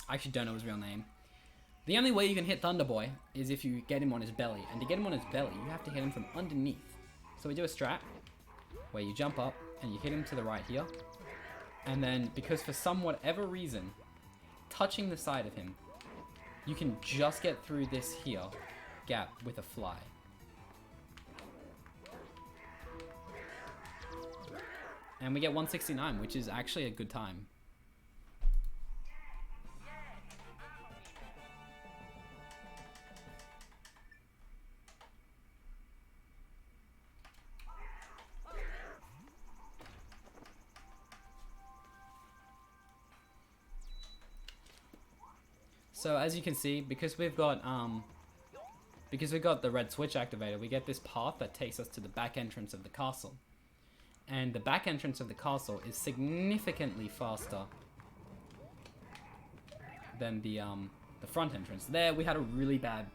I actually don't know his real name. The only way you can hit Thunder Boy is if you get him on his belly. And to get him on his belly, you have to hit him from underneath. So we do a strat where you jump up and you hit him to the right here. And then, because for some whatever reason, touching the side of him, you can just get through this here gap with a fly. And we get 169, which is actually a good time. So as you can see, because we've got the red switch activated, we get this path that takes us to the back entrance of the castle. And the back entrance of the castle is significantly faster than the front entrance. There, we had a really bad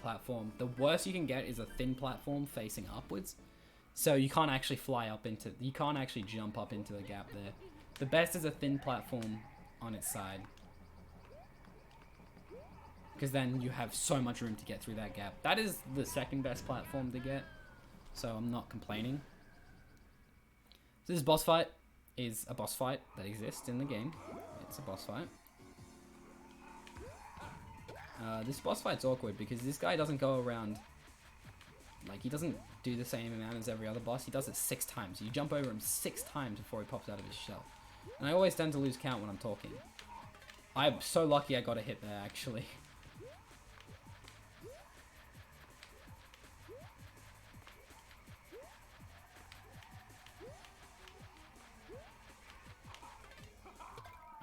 platform. The worst you can get is a thin platform facing upwards. So you can't actually you can't actually jump up into the gap there. The best is a thin platform on its side. Because then you have so much room to get through that gap. That is the second best platform to get. So I'm not complaining. So this boss fight is a boss fight that exists in the game. It's a boss fight. This boss fight's awkward because this guy doesn't go around, like, he doesn't do the same amount as every other boss. He does it 6 times. You jump over him 6 times before he pops out of his shell. And I always tend to lose count when I'm talking. I'm so lucky I got a hit there, actually.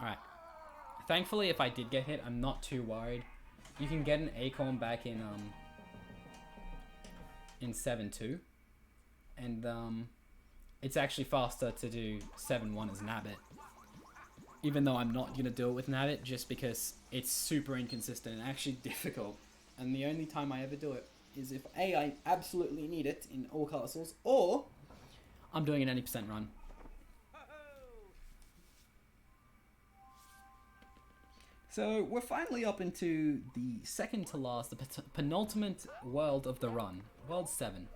Alright. Thankfully, if I did get hit, I'm not too worried. You can get an acorn back in 7-2. And it's actually faster to do 7-1 as Nabbit. Even though I'm not going to do it with Nabbit, just because it's super inconsistent and actually difficult. And the only time I ever do it is if A, I absolutely need it in all castles, or I'm doing an 80% run. So we're finally up into the Second to last, the penultimate world of the run. World 7.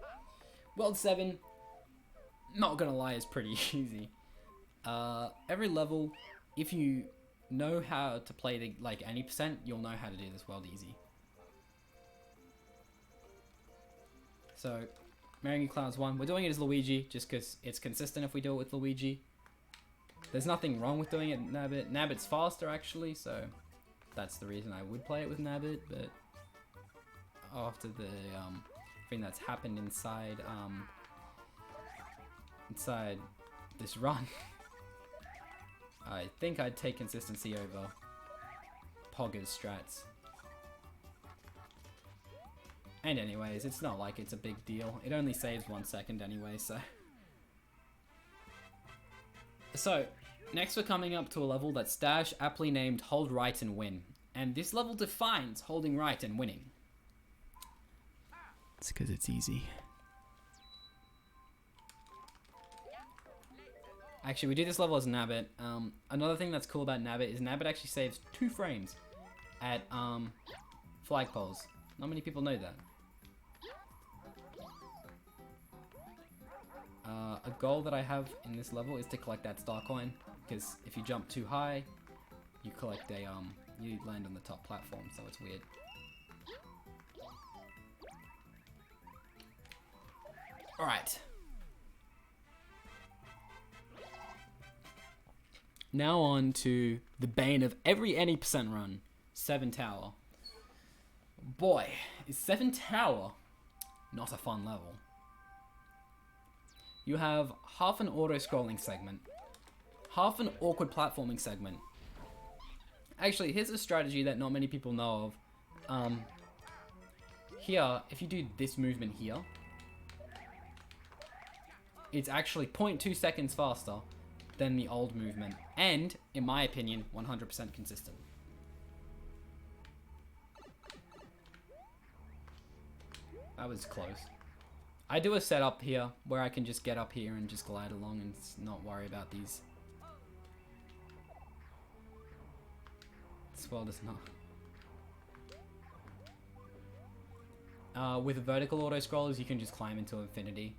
World 7, not gonna lie, is pretty easy. Every level, if you know how to play the, like, 80%, you'll know how to do this world easy. So, Marrying Clouds 1, we're doing it as Luigi, just because it's consistent if we do it with Luigi. There's nothing wrong with doing it with Nabbit. Nabbit's faster, actually, so that's the reason I would play it with Nabbit, but after the thing that's happened inside this run, I think I'd take consistency over Pogger's strats. And anyways, it's not like it's a big deal. It only saves 1 second anyway, so. So, next we're coming up to a level that's aptly named Hold Right and Win. And this level defines holding right and winning. It's because it's easy. Actually, we do this level as Nabbit. Another thing that's cool about Nabbit is Nabbit actually saves 2 frames at flagpoles. Not many people know that. A goal that I have in this level is to collect that star coin, because if you jump too high, you collect a you land on the top platform, so it's weird. All right. Now on to the bane of every 80% run, 7 Tower. Boy, is 7 Tower not a fun level. You have half an auto-scrolling segment, half an awkward platforming segment. Actually, here's a strategy that not many people know of. Here, if you do this movement here, it's actually 0.2 seconds faster than the old movement, and, in my opinion, 100% consistent. That was close. I do a setup here where I can just get up here and just glide along and not worry about these. This world is not. With vertical auto scrollers, you can just climb into infinity.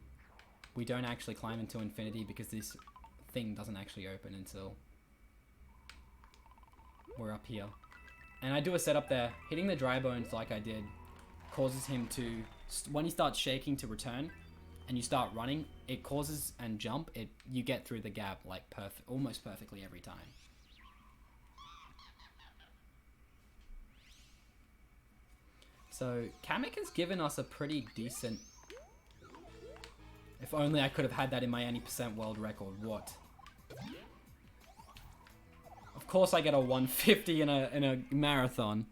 We don't actually climb into infinity because this thing doesn't actually open until we're up here. And I do a setup there. Hitting the dry bones like I did causes him to, when he starts shaking to return and you start running, it causes and jump, you get through the gap like almost perfectly every time. So Kamek has given us a pretty decent. If only I could have had that in my any % world record. What? Of course I get a 150 in a marathon.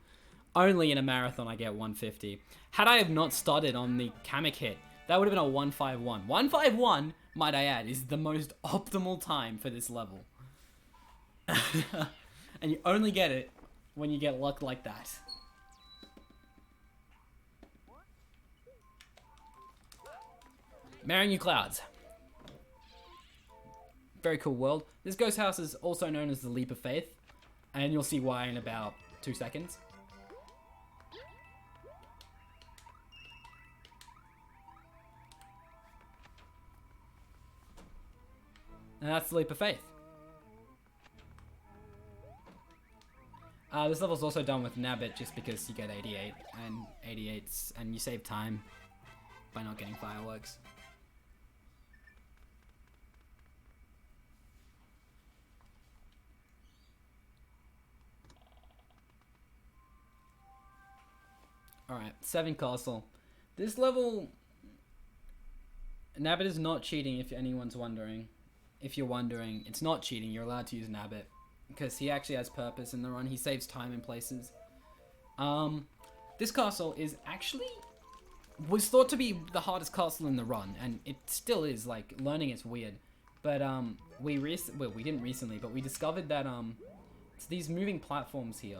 Only in a marathon I get 150. Had I have not started on the Kamek hit, that would have been a 151. 151, might I add, is the most optimal time for this level. And you only get it when you get luck like that. Marrying You Clouds. Very cool world. This ghost house is also known as the Leap of Faith, and you'll see why in about 2 seconds. And that's the Leap of Faith. This level's also done with Nabbit just because you get 88, and 88's, and you save time by not getting fireworks. Alright, 7 Castle. This level, Nabbit is not cheating if anyone's wondering. If you're wondering, it's not cheating, you're allowed to use Nabbit. Because he actually has purpose in the run, he saves time in places. This castle is actually, was thought to be the hardest castle in the run, and it still is, like, learning it's weird. But we didn't recently, but we discovered that it's these moving platforms here.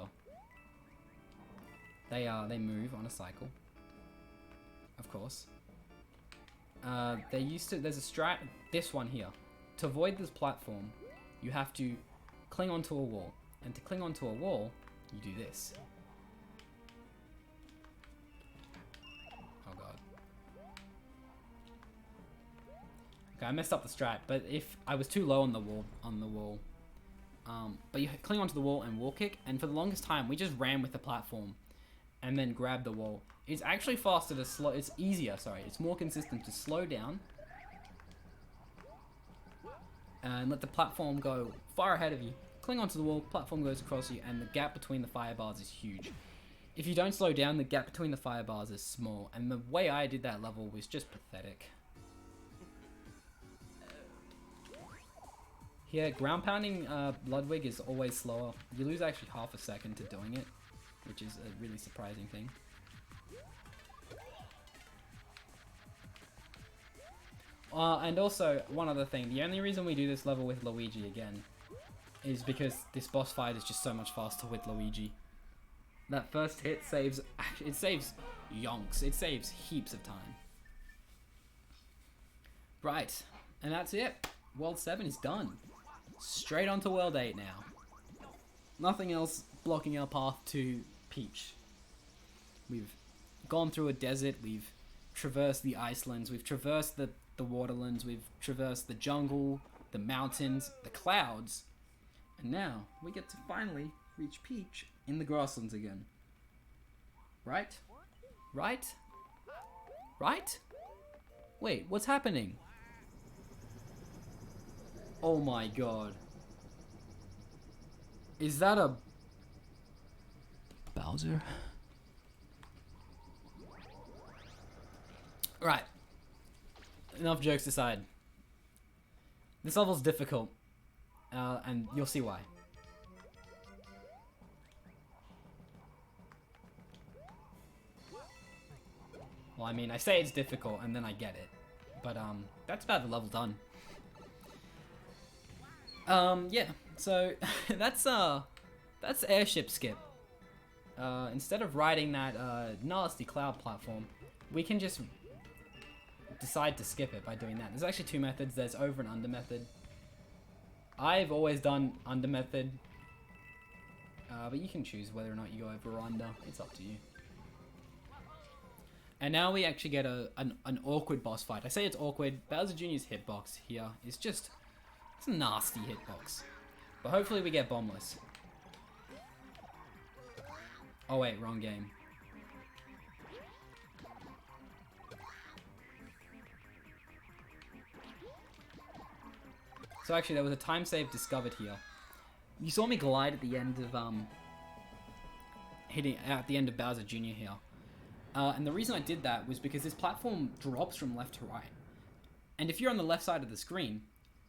They move on a cycle, of course. There's a strat, this one here. To avoid this platform, you have to cling onto a wall. And to cling onto a wall, you do this. Oh god. Okay, I messed up the strat, but if I was too low on the wall, but you cling onto the wall and wall kick, and for the longest time, we just ran with the platform and then grab the wall. It's actually faster to slow, it's easier, sorry, it's more consistent to slow down and let the platform go far ahead of you. Cling onto the wall, platform goes across you, and the gap between the fire bars is huge. If you don't slow down, the gap between the fire bars is small, and the way I did that level was just pathetic. Here, ground pounding Ludwig is always slower. You lose actually half a second to doing it, which is a really surprising thing. And also, one other thing, the only reason we do this level with Luigi again is because this boss fight is just so much faster with Luigi. That first hit saves yonks, it saves heaps of time. Right, and that's it. World 7 is done. Straight on to World 8 now. Nothing else blocking our path to Peach. We've gone through a desert, we've traversed the icelands, we've traversed the waterlands, we've traversed the jungle, the mountains, the clouds, and now we get to finally reach Peach in the grasslands again. Right? Right? Right? Wait, what's happening? Oh my god. Is that a Bowser? Right. Enough jokes aside. This level's difficult, and you'll see why. Well, I mean, I say it's difficult, and then I get it. But, that's about the level done. Yeah, so, that's airship skip. Instead of riding that, nasty cloud platform, we can just decide to skip it by doing that. There's actually two methods. There's over and under method. I've always done under method, but you can choose whether or not you go over or under. It's up to you. And now we actually get an awkward boss fight. I say it's awkward. Bowser Jr.'s hitbox here is just, it's a nasty hitbox. But hopefully we get bombless. Oh wait, wrong game. So actually there was a time save discovered here. You saw me glide at the end of hitting at the end of Bowser Jr. here. And the reason I did that was because this platform drops from left to right. And if you're on the left side of the screen,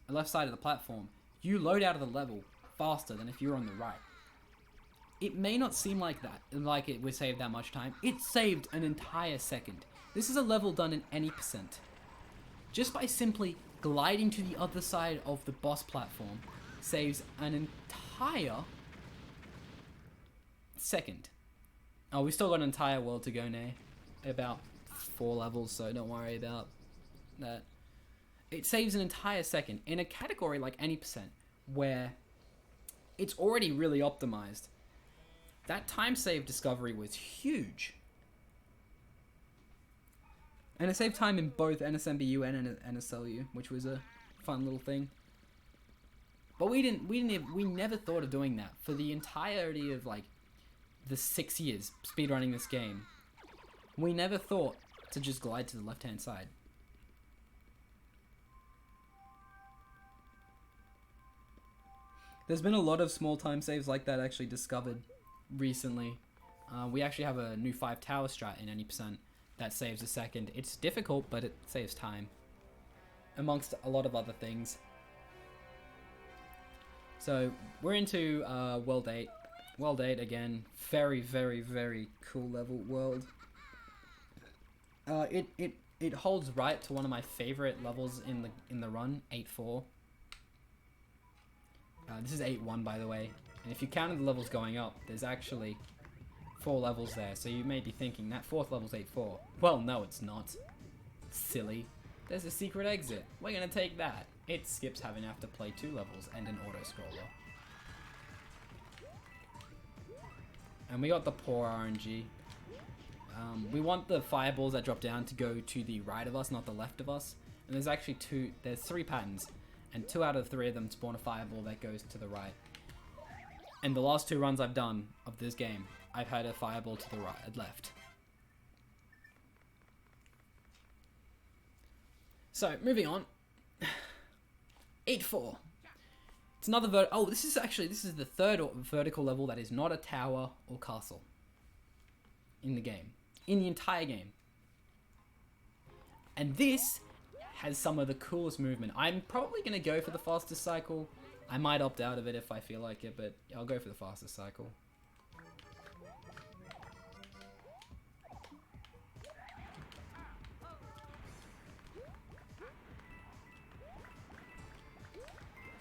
the left side of the platform, you load out of the level faster than if you're on the right. It may not seem like that, like it would save that much time. It saved an entire second. This is a level done in any percent. Just by simply gliding to the other side of the boss platform saves an entire second. Oh, we still got an entire world to go now. About 4 levels, so don't worry about that. It saves an entire second in a category like any percent, where it's already really optimized. That time save discovery was huge. And it saved time in both NSMBU and NSLU, which was a fun little thing. But we never thought of doing that for the entirety of like the 6 years speedrunning this game. We never thought to just glide to the left hand side. There's been a lot of small time saves like that actually discovered recently. We actually have a new 5 tower strat in any percent that saves a second. It's difficult, but it saves time, amongst a lot of other things. So we're into World 8. World 8 again, very, very, very cool level world. It holds right to one of my favorite levels in the run, 8-4. This is 8-1 by the way, and if you counted the levels going up, there's actually 4 levels there, so you may be thinking that 4th level's 8-4. Well, no it's not. Silly. There's a secret exit. We're gonna take that. It skips having to have to play 2 levels and an auto-scroller. And we got the poor RNG. We want the fireballs that drop down to go to the right of us, not the left of us. And there's actually 3 patterns. And 2 out of 3 of them spawn a fireball that goes to the right. And the last 2 runs I've done of this game, I've had a fireball to the right, left. So, moving on. 8-4. It's another this is the 3rd vertical level that is not a tower or castle in the game. In the entire game. And this has some of the coolest movement. I'm probably going to go for the fastest cycle. I might opt out of it if I feel like it, but I'll go for the fastest cycle.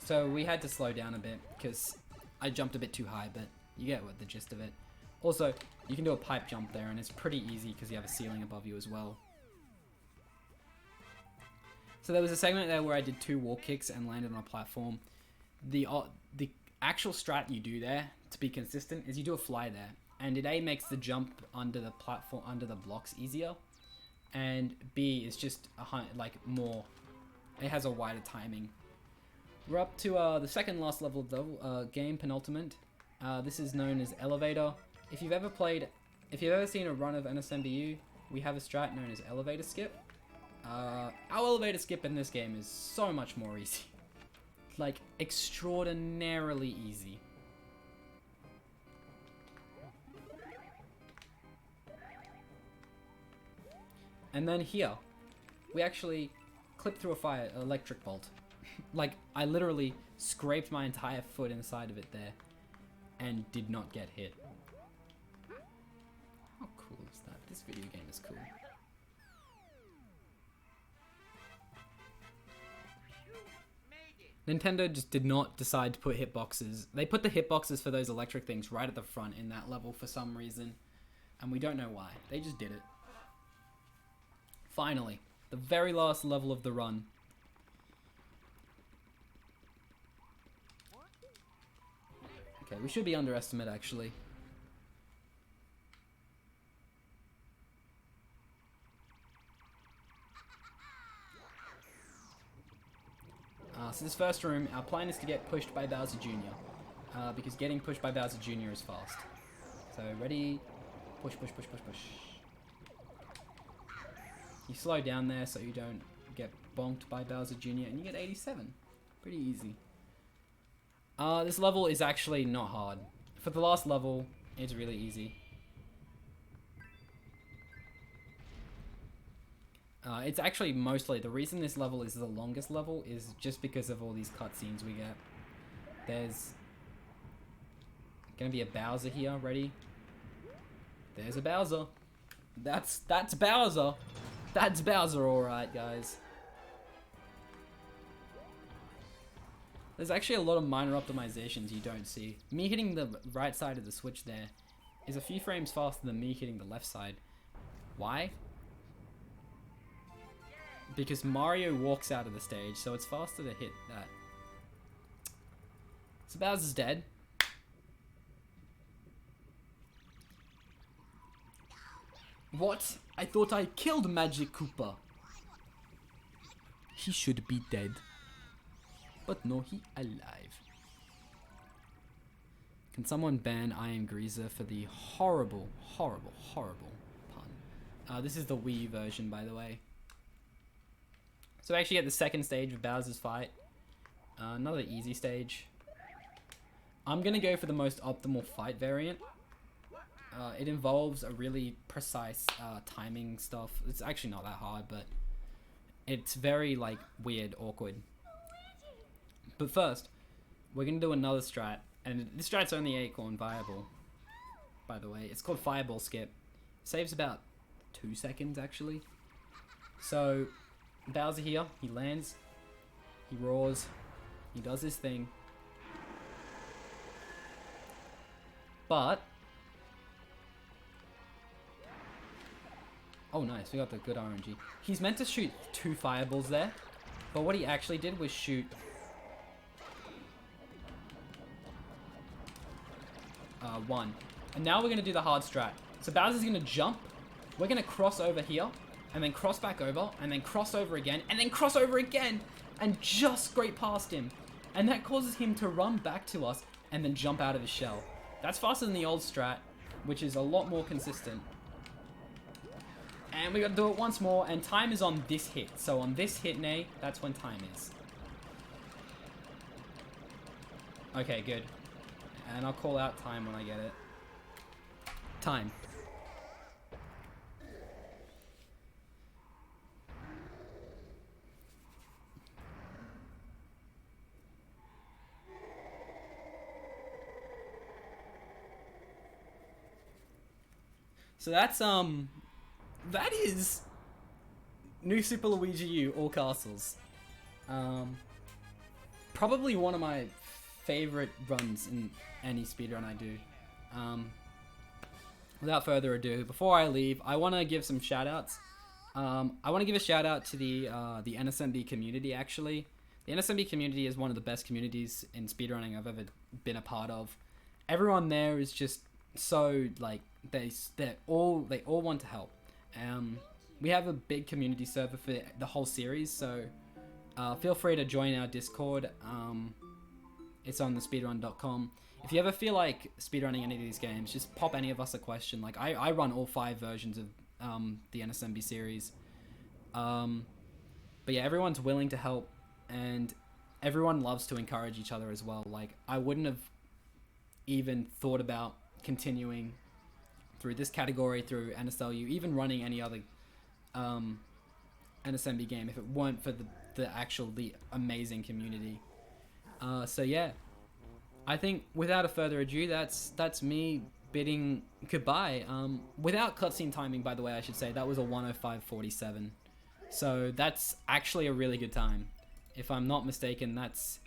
So we had to slow down a bit because I jumped a bit too high, but you get what the gist of it. Also, you can do a pipe jump there and it's pretty easy because you have a ceiling above you as well. So there was a segment there where I did 2 wall kicks and landed on a platform. The actual strat you do there to be consistent is you do a fly there, and it A makes the jump under the platform, under the blocks easier, and B is just more. It has a wider timing. We're up to the second last level of the game, penultimate. This is known as Elevator. If you've ever seen a run of NSMBU, we have a strat known as Elevator Skip. Our elevator skip in this game is so much more easy. Like, extraordinarily easy. And then here, we actually clipped through a electric bolt. Like, I literally scraped my entire foot inside of it there and did not get hit. How cool is that? This video game is cool. Nintendo just did not decide to put hitboxes. They put the hitboxes for those electric things right at the front in that level for some reason. And we don't know why. They just did it. Finally, the very last level of the run. Okay, we should be underestimate actually. So this first room, our plan is to get pushed by Bowser Jr. Because getting pushed by Bowser Jr. is fast. So ready, push, push, push, push, push. You slow down there so you don't get bonked by Bowser Jr. and you get 87. Pretty easy. This level is actually not hard. For the last level, it's really easy. It's actually mostly, the reason this level is the longest level is just because of all these cutscenes we get. There's gonna be a Bowser here, ready? There's a Bowser. That's Bowser. That's Bowser, alright, guys. There's actually a lot of minor optimizations you don't see. Me hitting the right side of the switch there is a few frames faster than me hitting the left side. Why? Because Mario walks out of the stage, so it's faster to hit that. So Bowser's dead. What? I thought I killed Magic Koopa. He should be dead. But no, he alive. Can someone ban I Am Greaser for the horrible, horrible, horrible pun? This is the Wii version, by the way. So we actually get the second stage of Bowser's fight. Another easy stage. I'm gonna go for the most optimal fight variant. It involves a really precise timing stuff. It's actually not that hard, but it's very like weird, awkward. But first, we're gonna do another strat, and this strat's only acorn viable. By the way, it's called Fireball Skip. It saves about 2 seconds actually. So Bowser here, he lands, he roars, he does his thing. But oh nice, we got the good RNG. He's meant to shoot 2 fireballs there, but what he actually did was shoot one. And now we're gonna do the hard strat. So Bowser's gonna jump, we're gonna cross over here, and then cross back over, and then cross over again, and then cross over again, and just scrape past him. And that causes him to run back to us, and then jump out of his shell. That's faster than the old strat, which is a lot more consistent. And we gotta do it once more, and time is on this hit. So on this hit, Nay, that's when time is. Okay, good. And I'll call out time when I get it. Time. So that's, that is New Super Luigi U, All Castles. Probably one of my favorite runs in any speedrun I do. Without further ado, before I leave, I want to give some shoutouts. I want to give a shout out to the NSMB community, actually. The NSMB community is one of the best communities in speedrunning I've ever been a part of. Everyone there is just so, like, they all want to help. We have a big community server for the whole series, so feel free to join our Discord. It's on thespeedrun.com. If you ever feel like speedrunning any of these games, just pop any of us a question. Like, I run all 5 versions of the NSMB series. But yeah, everyone's willing to help, and everyone loves to encourage each other as well. Like, I wouldn't have even thought about continuing through this category, through NSLU, even running any other NSMB game if it weren't for the amazing community. So yeah, I think without a further ado, that's me bidding goodbye. Without cutscene timing, by the way, I should say, that was a 105.47. So that's actually a really good time. If I'm not mistaken, that's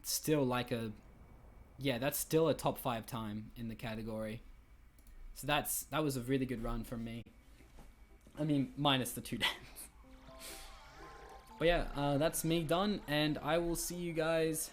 still like that's still a top 5 time in the category. So that was a really good run from me. I mean, minus the 2 deaths. But yeah, that's me done, and I will see you guys